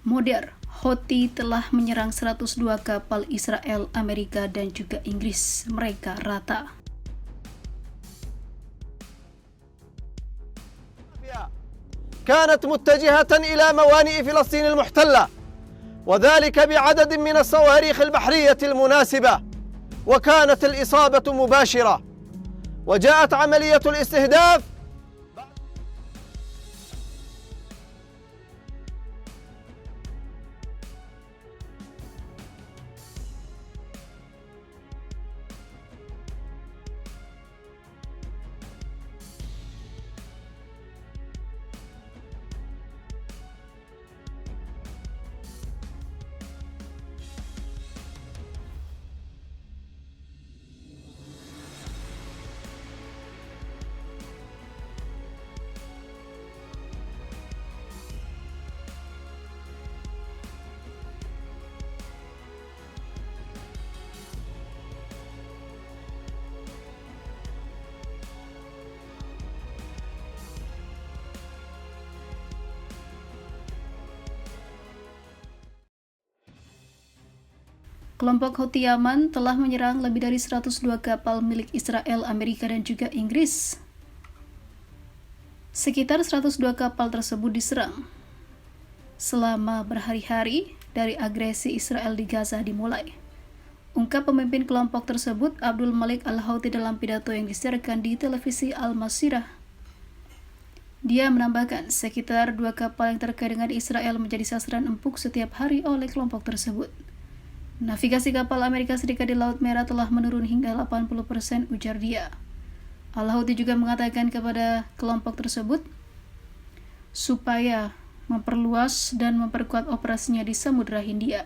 Modern, Houthi telah menyerang 102 kapal Israel, Amerika, dan juga Inggris. Mereka rata. كانت متجهة إلى موانئ فلسطين المحتلة، وذلك بعدد من الصواريخ البحرية المناسبة، وكانت الإصابة مباشرة، وجاءت عملية الاستهداف. Kelompok Houthi Yaman telah menyerang lebih dari 102 kapal milik Israel, Amerika, dan juga Inggris. Sekitar 102 kapal tersebut diserang selama berhari-hari dari agresi Israel di Gaza dimulai. Ungkap pemimpin kelompok tersebut, Abdul Malik Al-Houthi, dalam pidato yang disiarkan di televisi Al-Masirah. Dia menambahkan, sekitar 2 kapal yang terkait dengan Israel menjadi sasaran empuk setiap hari oleh kelompok tersebut. Navigasi kapal Amerika Serikat di Laut Merah telah menurun hingga 80%, ujar dia. Al-Houthi juga mengatakan kepada kelompok tersebut supaya memperluas dan memperkuat operasinya di Samudra Hindia.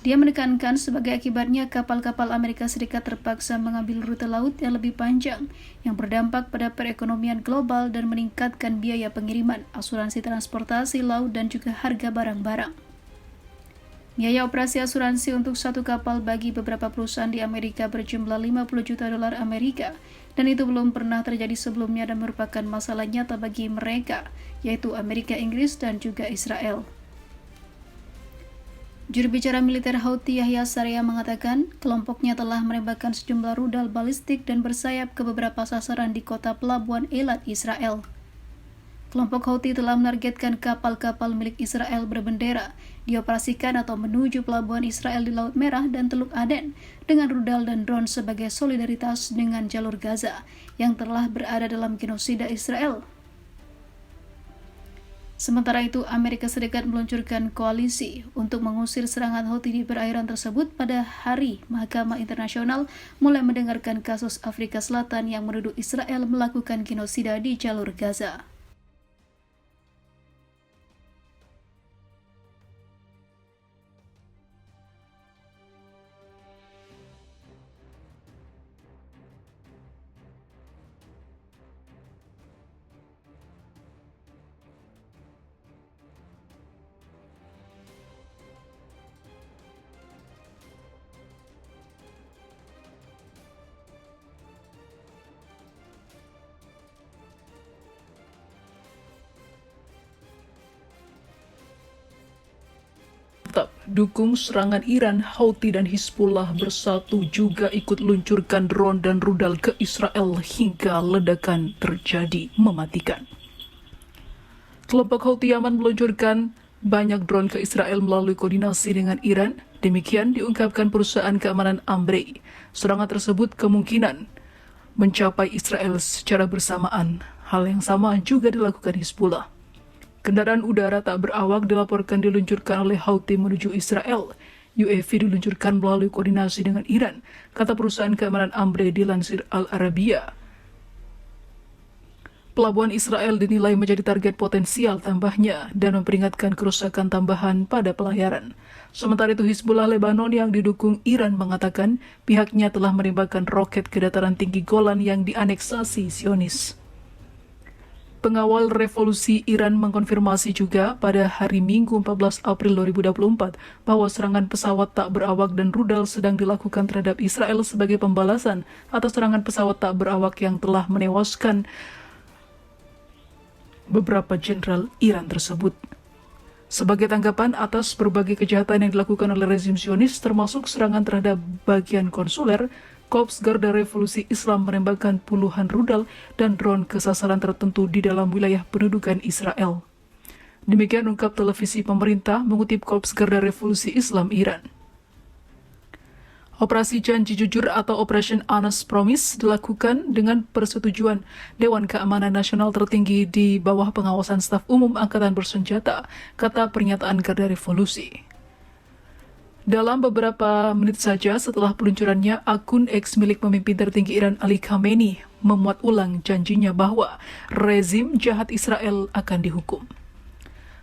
Dia menekankan sebagai akibatnya kapal-kapal Amerika Serikat terpaksa mengambil rute laut yang lebih panjang yang berdampak pada perekonomian global dan meningkatkan biaya pengiriman, asuransi transportasi laut, dan juga harga barang-barang. Biaya operasi asuransi untuk satu kapal bagi beberapa perusahaan di Amerika berjumlah 50 juta dolar Amerika, dan itu belum pernah terjadi sebelumnya dan merupakan masalah nyata bagi mereka, yaitu Amerika, Inggris, dan juga Israel. Juru bicara militer Houthi Yahya Saraya mengatakan kelompoknya telah menembakkan sejumlah rudal balistik dan bersayap ke beberapa sasaran di kota pelabuhan Eilat, Israel. Kelompok Houthi telah menargetkan kapal-kapal milik Israel berbendera dioperasikan atau menuju pelabuhan Israel di Laut Merah dan Teluk Aden dengan rudal dan drone sebagai solidaritas dengan jalur Gaza yang telah berada dalam genosida Israel. Sementara itu, Amerika Serikat meluncurkan koalisi untuk mengusir serangan Houthi di perairan tersebut pada hari Mahkamah Internasional mulai mendengarkan kasus Afrika Selatan yang menuduh Israel melakukan genosida di jalur Gaza. Tetap dukung serangan Iran, Houthi dan Hizbullah bersatu juga ikut luncurkan drone dan rudal ke Israel hingga ledakan terjadi mematikan. Kelompok Houthi Yaman meluncurkan banyak drone ke Israel melalui koordinasi dengan Iran. Demikian diungkapkan perusahaan keamanan Ambrey. Serangan tersebut kemungkinan mencapai Israel secara bersamaan. Hal yang sama juga dilakukan Hizbullah. Kendaraan udara tak berawak dilaporkan diluncurkan oleh Houthi menuju Israel. UAV diluncurkan melalui koordinasi dengan Iran, kata perusahaan keamanan Ambrey dilansir Al Arabiya. Pelabuhan Israel dinilai menjadi target potensial tambahnya dan memperingatkan kerusakan tambahan pada pelayaran. Sementara itu, Hizbullah Lebanon yang didukung Iran mengatakan pihaknya telah menembakkan roket ke dataran tinggi Golan yang dianeksasi Zionis. Pengawal revolusi Iran mengkonfirmasi juga pada hari Minggu 14 April 2024 bahwa serangan pesawat tak berawak dan rudal sedang dilakukan terhadap Israel sebagai pembalasan atas serangan pesawat tak berawak yang telah menewaskan beberapa jenderal Iran tersebut. Sebagai tanggapan atas berbagai kejahatan yang dilakukan oleh rezim Zionis, termasuk serangan terhadap bagian konsuler, Korps Garda Revolusi Islam menembakkan puluhan rudal dan drone ke sasaran tertentu di dalam wilayah pendudukan Israel. Demikian ungkap televisi pemerintah mengutip Korps Garda Revolusi Islam Iran. Operasi Janji Jujur atau Operation Honest Promise dilakukan dengan persetujuan Dewan Keamanan Nasional tertinggi di bawah pengawasan Staf Umum Angkatan Bersenjata, kata pernyataan Garda Revolusi. Dalam beberapa menit saja setelah peluncurannya, akun X milik pemimpin tertinggi Iran Ali Khamenei memuat ulang janjinya bahwa rezim jahat Israel akan dihukum.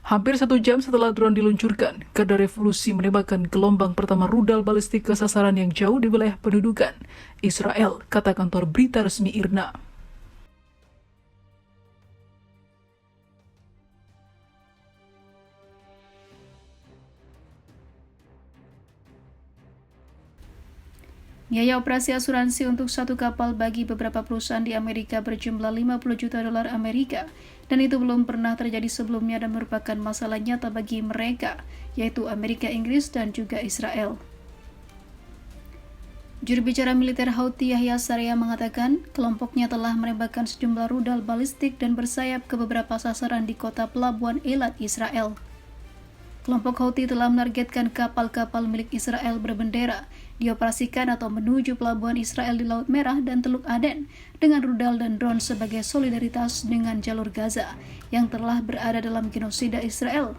Hampir 1 jam setelah drone diluncurkan, Garda Revolusi menembakkan gelombang pertama rudal balistik ke sasaran yang jauh di wilayah pendudukan Israel, kata kantor berita resmi IRNA. Biaya operasi asuransi untuk satu kapal bagi beberapa perusahaan di Amerika berjumlah 50 juta dolar Amerika, dan itu belum pernah terjadi sebelumnya dan merupakan masalah nyata bagi mereka, yaitu Amerika, Inggris, dan juga Israel. Juru bicara militer Houthi Yahya Sarea mengatakan kelompoknya telah menembakkan sejumlah rudal balistik dan bersayap ke beberapa sasaran di kota pelabuhan Eilat, Israel. Kelompok Houthi telah menargetkan kapal-kapal milik Israel berbendera dioperasikan atau menuju pelabuhan Israel di Laut Merah dan Teluk Aden dengan rudal dan drone sebagai solidaritas dengan jalur Gaza yang telah berada dalam genosida Israel.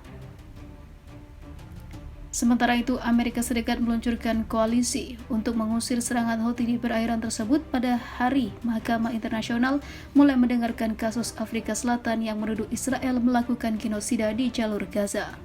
Sementara itu, Amerika Serikat meluncurkan koalisi untuk mengusir serangan Houthi di perairan tersebut pada hari Mahkamah Internasional mulai mendengarkan kasus Afrika Selatan yang menuduh Israel melakukan genosida di jalur Gaza.